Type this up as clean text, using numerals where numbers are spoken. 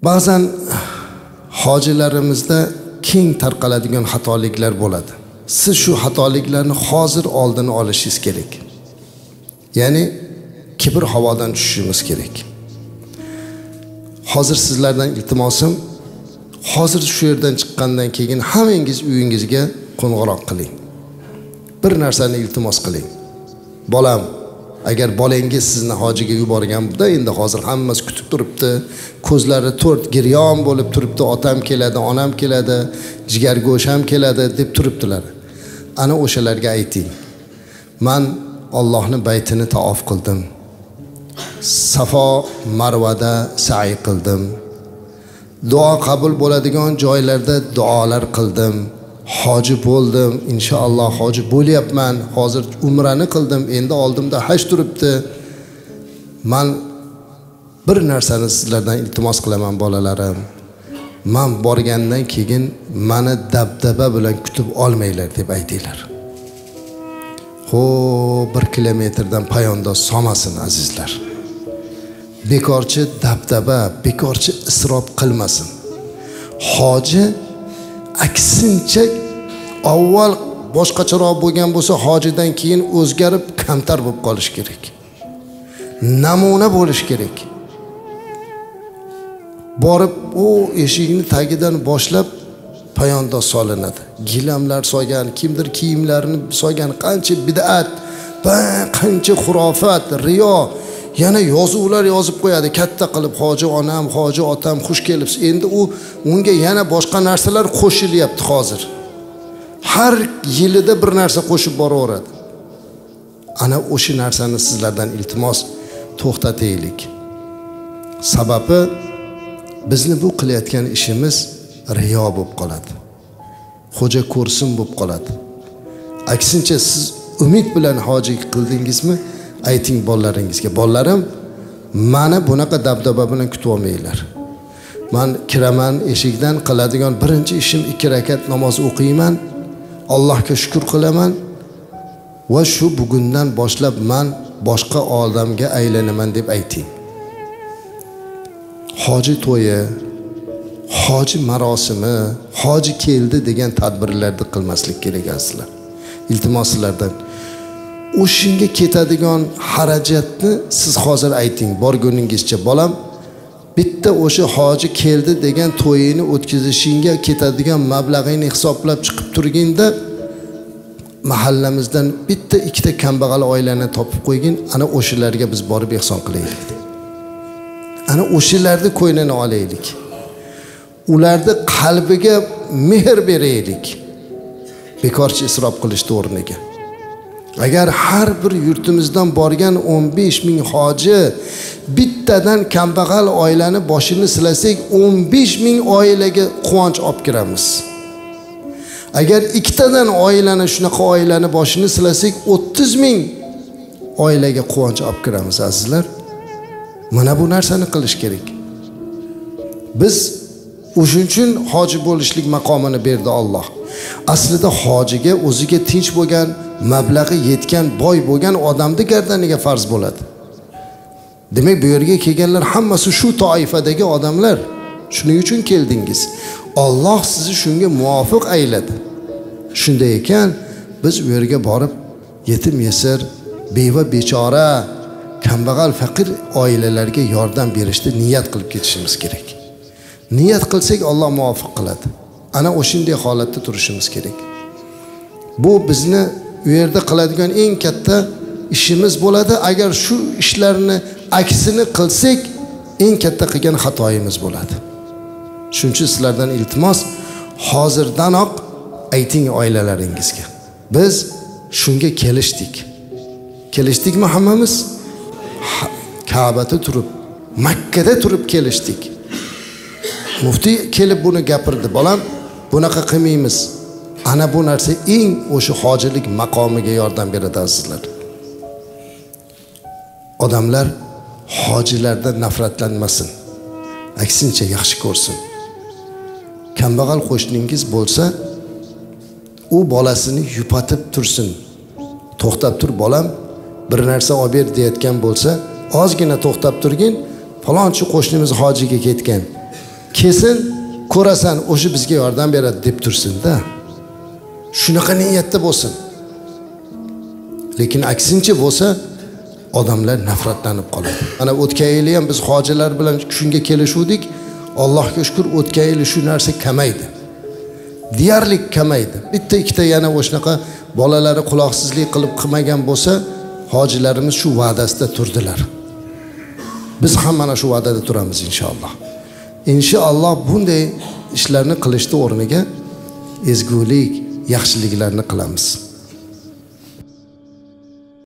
Ba'zan hojilarimizda keng tarqaladigan xatoliklar bo'ladi. Siz shu xatoliklarni hozir oldini olishingiz kerak. Ya'ni kibr havodan tushishimiz kerak. Hozir sizlardan iltimosim, hozir shu yerdan chiqqandan keyin hammangiz uyingizga qo'ng'iroq qiling. Bir narsani iltimos qiling. Bolam, agar bolangiz sizni hojiga yuborgan bo'lsa, endi hozir hammasi kutib turibdi. Ko'zlari to'rt giryon bo'lib turibdi. Otam keladi, onam keladi, jigargo'sham keladi deb turibdilar. Ana o'shalarga ayting. Men Allohning baytini taof qildim. Safo Marvada sa'i qildim. Duo qabul bo'ladigan joylarda duolar qildim. Hoji bo'ldim, inshaalloh hoji bo'lyapman. Hozir umrani qildim, endi oldimda haj turibdi. Men bir narsani sizlardan iltimos qilaman bolalarim. Men borgandan keyin meni dabdaba bilan kutib olmanglar deb aytinglar. Xo'p, 1 kilometrdan payonda solmasin azizlar. Bekorchi dabdaba, bekorchi isrof qilmasin. Hoji aksincha avval boshqacharoq bo'lgan bo'lsa, hojidan keyin o'zgarib kamtar bo'lib qolish kerak. Namuna bo'lish kerak. Borib o eshikni tagidan boshlab payonda solinadi. Gilamlar solgan, kimdir kiyimlarini solgan, qancha bid'at, qancha xurofat, riyo, yana yozuvlar yozib qo'yadi, katta qilib hoji onam, hoji otam xush kelibsiz. Endi unga yana boshqa narsalar qo'shilyapti hozir. Har yilida bir narsa qo'shib boraveradi. Ana o'sha narsani sizlardan iltimos to'xtataylik. Sababi bizni bu qilayotgan ishimiz riyo bo'lib qoladi. Xo'ja ko'rsin bo'lib qoladi. Aksincha siz umid bilan hoji qildingizmi? Ayting bolalaringizga, bolalarim, meni bunaqa dabdaba bilan kutib olmanglar. Men kiraman eshikdan, qiladigan birinchi ishim 2 rakat namoz o'qiyman, Allohga shukr qilaman va shu bugundan boshlab men boshqa odamga aylanaman deb ayting. Hoji to'yi, hoji marosimi, hoji keldi degan tadbirlarni qilmaslik kerak azizlar. Iltimos sizlardan o'shinga ketadigan xarajatni siz hozir ayting, borguningizcha bolam, bitta o'sha hoji keldi degan to'yini o'tkazishingga ketadigan mablag'ini hisoblab chiqib turganda mahallamizdan bitta 2 ta kambag'al oilani topib qo'ygin, ana o'shalarga biz borib ehson qilaylik. Ana o'shalarni ko'ynini olaylik. Ularni qalbiga mehr beraylik. Bekorchi isrof qilish o'rniga. Agar har bir yurtimizdan borgan 15 ming hoji bittadan kambag'al oilani boshini silasak, 15 ming oilaga quvonch olib kiramiz. Agar 2 tadan oilani, shunaqa oilani boshini silasak, 30 ming oilaga quvonch olib kiramiz azizlar. Mana bu narsani qilish kerak. Biz o'shuning uchun hoji bo'lishlik maqomini berdi Alloh. Aslida hojiga o'ziga tinch bo'lgan, mablag'i yetgan, boy bo'lgan odamning gardaniga farz bo'ladi. Demak, bu yerga kelganlar hammasi shu toifadagi odamlar. Shuning uchun keldingiz. Alloh sizni shunga muvofiq ayladi. Shunday ekan, biz u yerga borib yetim yesir, beva bechora, kambag'al faqir oilalarga yordam berishni niyat qilib ketishimiz kerak. Niyat qilsak Alloh muvofiq qiladi. Ana o'shinday holatda turishimiz kerak. Bu bizni u yerda qiladigan eng katta ishimiz bo'ladi. Agar shu ishlarni aksini qilsak, eng katta qilgan xatoyimiz bo'ladi. Shuning uchun sizlardan iltimos, hozirdanoq ayting oilalaringizga. Biz shunga kelishdik. Kelishdikmi hammamiz? Ka'bada turib, Makkada turib kelishdik. Muftiy kelib buni gapirdi. Bolam, bunaqa qilmaymiz. Ana bu narsa eng o'sha hojilik maqomiga yordam beradi azizlar. Odamlar hojilardan nafratlanmasin. Aksincha yaxshi ko'rsin. Kambag'al qo'shningiz bo'lsa, u bolasini yupatib tursin. To'xtab tur bolam, bir narsa olib ber deyotgan bo'lsa, ozgina to'xtab turgin. Falonchi qo'shnimiz hojiga ketgan. kesin ko'rasan o'sha bizga yordam beradi deb tursin-da. Shunaqa niyatda bo'lsin. Lekin aksincha bo'lsa, odamlar nafratlanib qoladi. Ana o'tgan yili ham biz hojilar bilan shunga kelishuvdik. Allohga shukr, o'tgan yili shu narsa kamaydi. Deyarli kamaydi. Bitta ikkita yana o'shnaqa bolalari quloqsizlik qilib qilmagan bo'lsa, hojilarimiz shu va'dasida turdilar. Biz ham mana shu va'dada turamiz inshaalloh. Inshaalloh bunday ishlarni qilishni o'rniga ezgulik, yaxshiliklarni qilamiz.